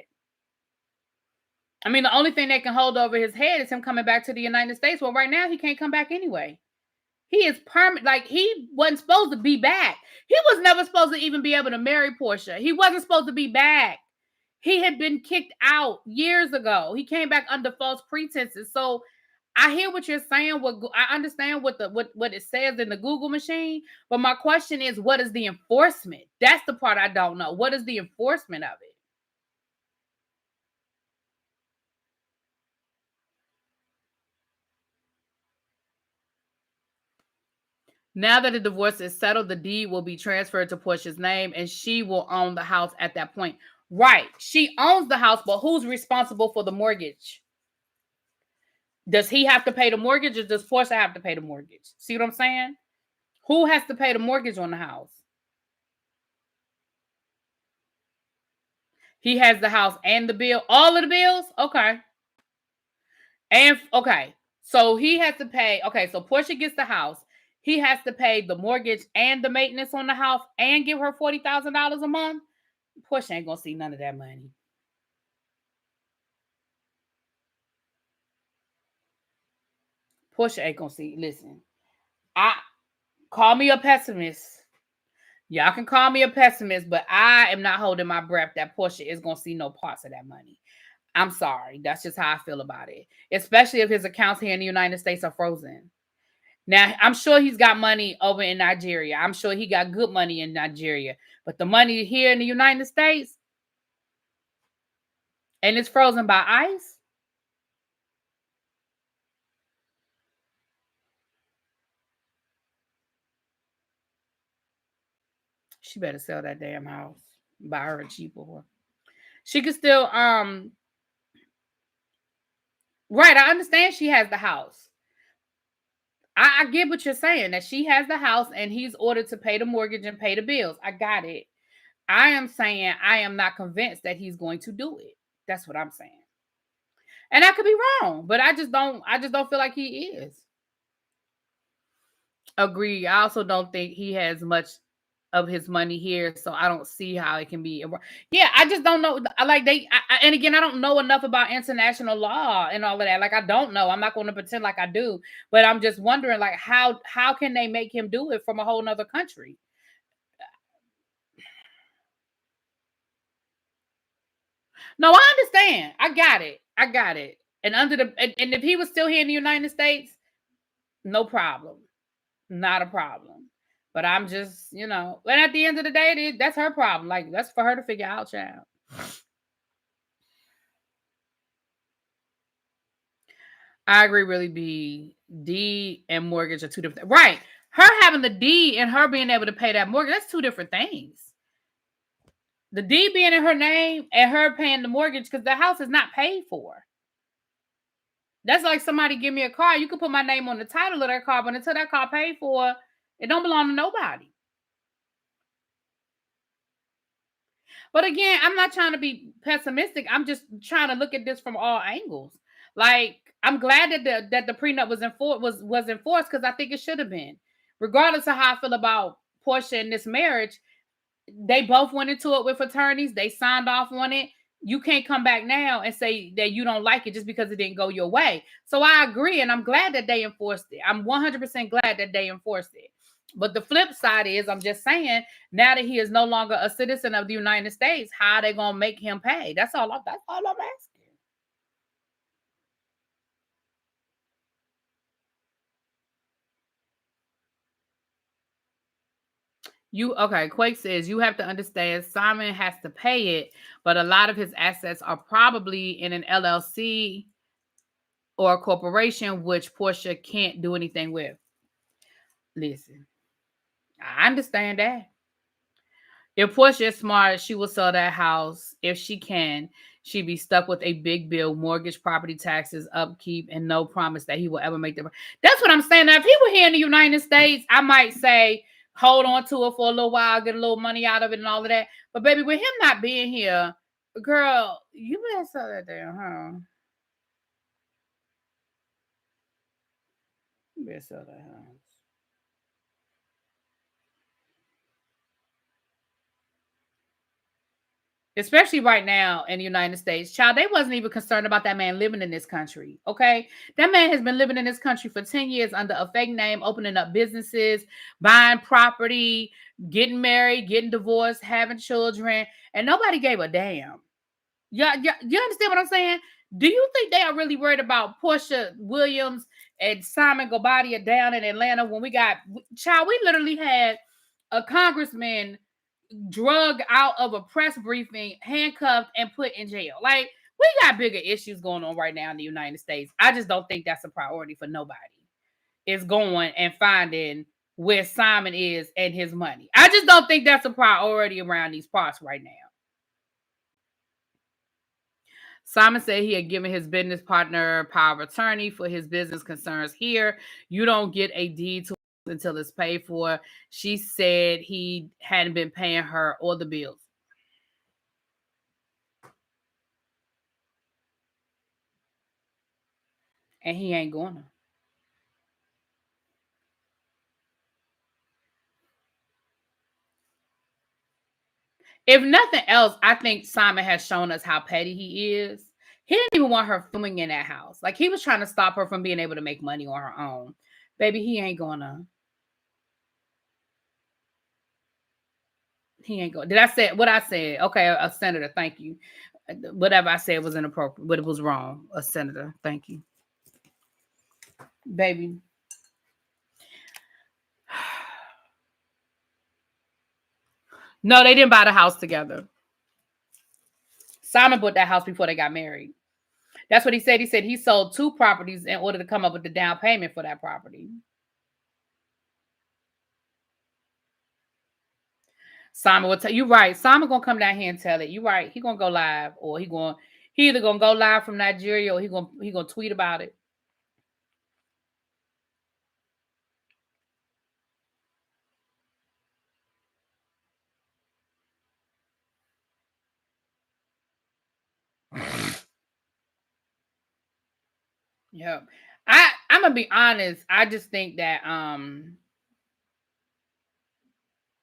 Speaker 1: I mean, the only thing that can hold over his head is him coming back to the United States. Well, right now he can't come back anyway. He is permanent. Like, he wasn't supposed to be back. He was never supposed to even be able to marry Porsha. He wasn't supposed to be back. He had been kicked out years ago. He came back under false pretenses. So I hear what you're saying. I understand what it says in the Google machine. But my question is, what is the enforcement? That's the part I don't know. What is the enforcement of it? Now that the divorce is settled, the deed will be transferred to Porsha's name, and she will own the house at that point. Right. She owns the house, but who's responsible for the mortgage? Does he have to pay the mortgage, or does Porsha have to pay the mortgage? See what I'm saying? Who has to pay the mortgage on the house? He has the house and the bill, all of the bills? Okay. And okay. So he has to pay. Okay, so Porsha gets the house. He has to pay the mortgage and the maintenance on the house and give her $40,000 a month. Porsha ain't gonna see none of that money. Porsha ain't gonna see. Listen, I call me a pessimist. Y'all can call me a pessimist, but I am not holding my breath that Porsha is gonna see no parts of that money. I'm sorry. That's just how I feel about it. Especially if his accounts here in the United States are frozen. Now, I'm sure he's got money over in Nigeria. I'm sure he got good money in Nigeria. But the money here in the United States, and it's frozen by ice. She better sell that damn house. Buy her a cheaper one. She could still, right, I understand she has the house. I get what you're saying, that she has the house and he's ordered to pay the mortgage and pay the bills. I got it. I am saying I am not convinced that he's going to do it. That's what I'm saying. And I could be wrong, but I just don't feel like he is. Agree. I also don't think he has much of his money here, so I don't see how it can be. Yeah, I just don't know. And again, I don't know enough about international law and all of that. Like, I don't know. I'm not going to pretend like I do, but I'm just wondering, like, how can they make him do it from a whole nother country? No, I understand. I got it. And and if he was still here in the United States, no problem. Not a problem. But I'm just, and at the end of the day, that's her problem. Like, that's for her to figure out, child. I agree, really. Deed and mortgage are two different. Right. Her having the deed and her being able to pay that mortgage, that's two different things. The deed being in her name and her paying the mortgage because the house is not paid for. That's like somebody give me a car. You can put my name on the title of that car, but until that car paid for, it don't belong to nobody. But again, I'm not trying to be pessimistic. I'm just trying to look at this from all angles. Like, I'm glad that the prenup was enforced because I think it should have been. Regardless of how I feel about Porsha and this marriage, they both went into it with attorneys. They signed off on it. You can't come back now and say that you don't like it just because it didn't go your way. So I agree, and I'm glad that they enforced it. I'm 100% glad that they enforced it. But the flip side is, I'm just saying, now that he is no longer a citizen of the United States, how are they gonna make him pay? That's all I'm asking. Quake says you have to understand Simon has to pay it, but a lot of his assets are probably in an LLC or a corporation, which Porsha can't do anything with. Listen, I understand that. If Porsha is smart, she will sell that house if she can. She'd be stuck with a big bill, mortgage, property taxes, upkeep, and no promise that he will ever make the. That's what I'm saying. Now, if he were here in the United States, I might say hold on to it for a little while, get a little money out of it, and all of that. But baby, with him not being here, girl, you better sell that damn house. You better sell that house. Especially right now in the United States, child, they wasn't even concerned about that man living in this country. Okay, that man has been living in this country for 10 years under a fake name, opening up businesses, buying property, getting married, getting divorced, having children, and nobody gave a damn. Yeah, you understand what I'm saying? Do you think they are really worried about Porsha Williams and Simon Gobadia down in Atlanta when we got, child, we literally had a congressman drug out of a press briefing, handcuffed, and put in jail. Like, we got bigger issues going on right now in the United States. I just don't think that's a priority for nobody. Is going and finding where Simon is and his money. I just don't think that's a priority around these parts right now. Simon said he had given his business partner power of attorney for his business concerns here. You don't get a deed to until it's paid for. She said he hadn't been paying her or the bills. And he ain't gonna. If nothing else, I think Simon has shown us how petty he is. He didn't even want her filming in that house. Like, he was trying to stop her from being able to make money on her own. Baby, he ain't gonna. He ain't going. Did I say what I said? Okay, a senator. Thank you. Whatever I said was inappropriate, but it was wrong. A senator. Thank you, baby. No, they didn't buy the house together. Simon bought that house before they got married. That's what he said. He said he sold 2 properties in order to come up with the down payment for that property. Simon will tell you right. Simon gonna come down here and tell it. You right. He gonna go live, or he either gonna go live from Nigeria, or he gonna tweet about it. Yeah. I'm gonna be honest. I just think that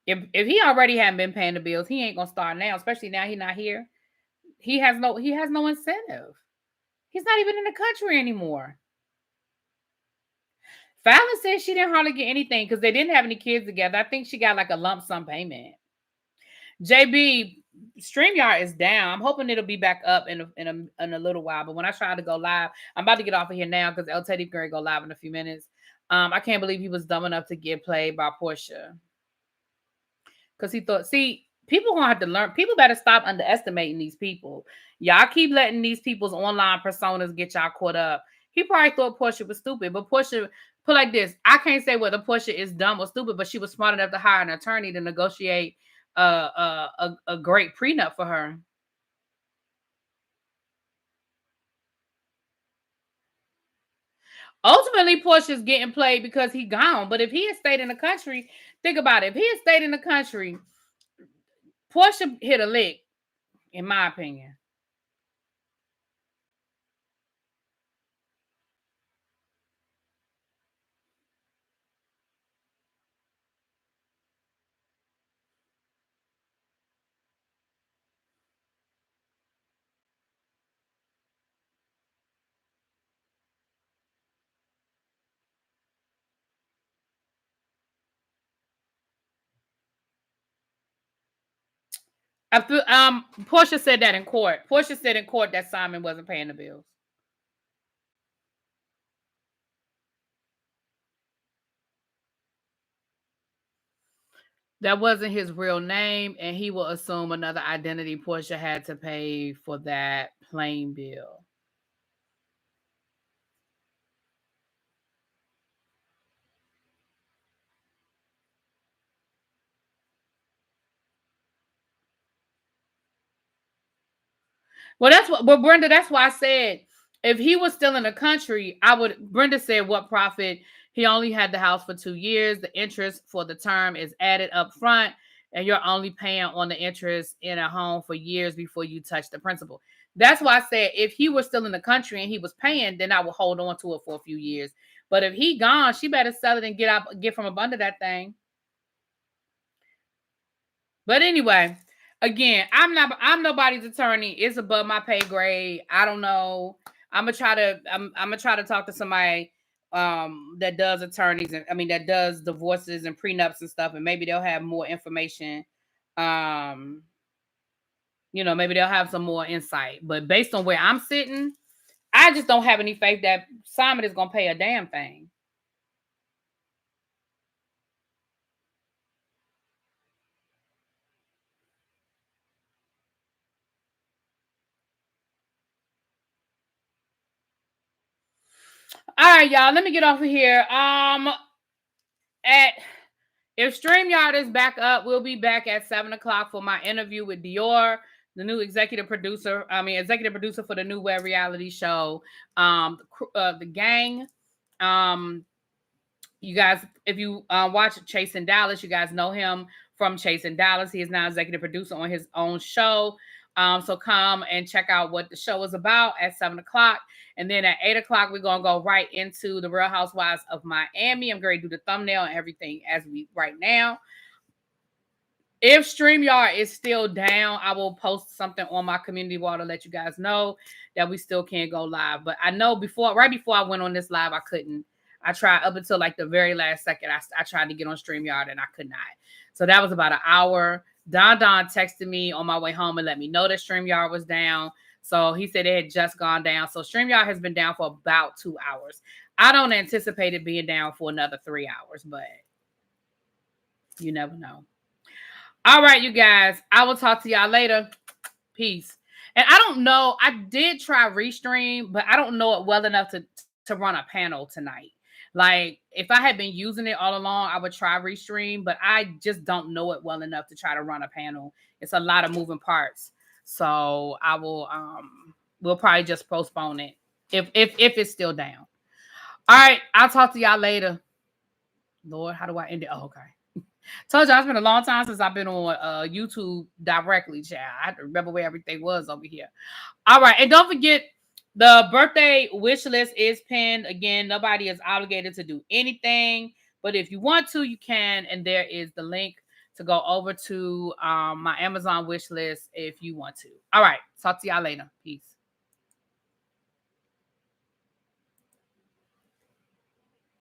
Speaker 1: If he already hadn't been paying the bills, he ain't gonna start now. Especially now he's not here. He has no incentive. He's not even in the country anymore. Fallon said she didn't hardly get anything because they didn't have any kids together. I think she got like a lump sum payment. JB, StreamYard is down. I'm hoping it'll be back up in a little while. But when I try to go live, I'm about to get off of here now because El Teddy Gray go live in a few minutes. I can't believe he was dumb enough to get played by Porsha. Because he thought, see, people gonna have to learn. People better stop underestimating these people. Y'all keep letting these people's online personas get y'all caught up. He probably thought Porsha was stupid, but Porsha put like this. I can't say whether Porsha is dumb or stupid, but she was smart enough to hire an attorney to negotiate a great prenup for her. Ultimately, Porsha's getting played because he gone. But if he had stayed in the country, think about it. If he had stayed in the country, Porsha hit a lick, in my opinion. Porsha said that in court. Porsha said in court that Simon wasn't paying the bills. That wasn't his real name, and he will assume another identity. Porsha had to pay for that plane bill. Well, Brenda, that's why I said if he was still in the country, Brenda said what profit? He only had the house for 2 years. The interest for the term is added up front, and you're only paying on the interest in a home for years before you touch the principal. That's why I said if he was still in the country and he was paying, then I would hold on to it for a few years. But if he gone, she better sell it and get from up under that thing. But anyway, again, I'm nobody's attorney. It's above my pay grade. I don't know. I'm gonna try to talk to somebody that does attorneys and that does divorces and prenups and stuff, and maybe they'll have more information. Um, maybe they'll have some more insight. But based on where I'm sitting, I just don't have any faith that Simon is gonna pay a damn thing. All right, y'all. Let me get off of here. If StreamYard is back up, we'll be back at 7:00 for my interview with Dior, the new executive producer for the new web reality show, The Gang. You guys, if you watch Chasing Dallas, you guys know him from Chasing Dallas. He is now executive producer on his own show. So come and check out what the show is about at 7:00. And then at 8:00, we're going to go right into the Real Housewives of Miami. I'm going to do the thumbnail and everything right now. If StreamYard is still down, I will post something on my community wall to let you guys know that we still can't go live. But I know right before I went on this live, I couldn't. I tried up until like the very last second. I tried to get on StreamYard and I could not. So that was about an hour. Don texted me on my way home and let me know that StreamYard was down. So he said it had just gone down. So StreamYard has been down for about 2 hours. I don't anticipate it being down for another 3 hours, but you never know. All right, you guys. I will talk to y'all later. Peace. And I don't know. I did try Restream, but I don't know it well enough to run a panel tonight. Like, if I had been using it all along, I would try Restream, but I just don't know it well enough to try to run a panel. It's a lot of moving parts. So I will we'll probably just postpone it if it's still down. All right, I'll talk to y'all later. Lord, how do I end it? Oh, okay. Told you it's been a long time since I've been on YouTube directly, child. I have to remember where everything was over here. All right, and don't forget the birthday wish list is pinned. Again, nobody is obligated to do anything, but if you want to, you can. And there is the link to go over to my Amazon wish list if you want to. All right. Talk to y'all later. Peace.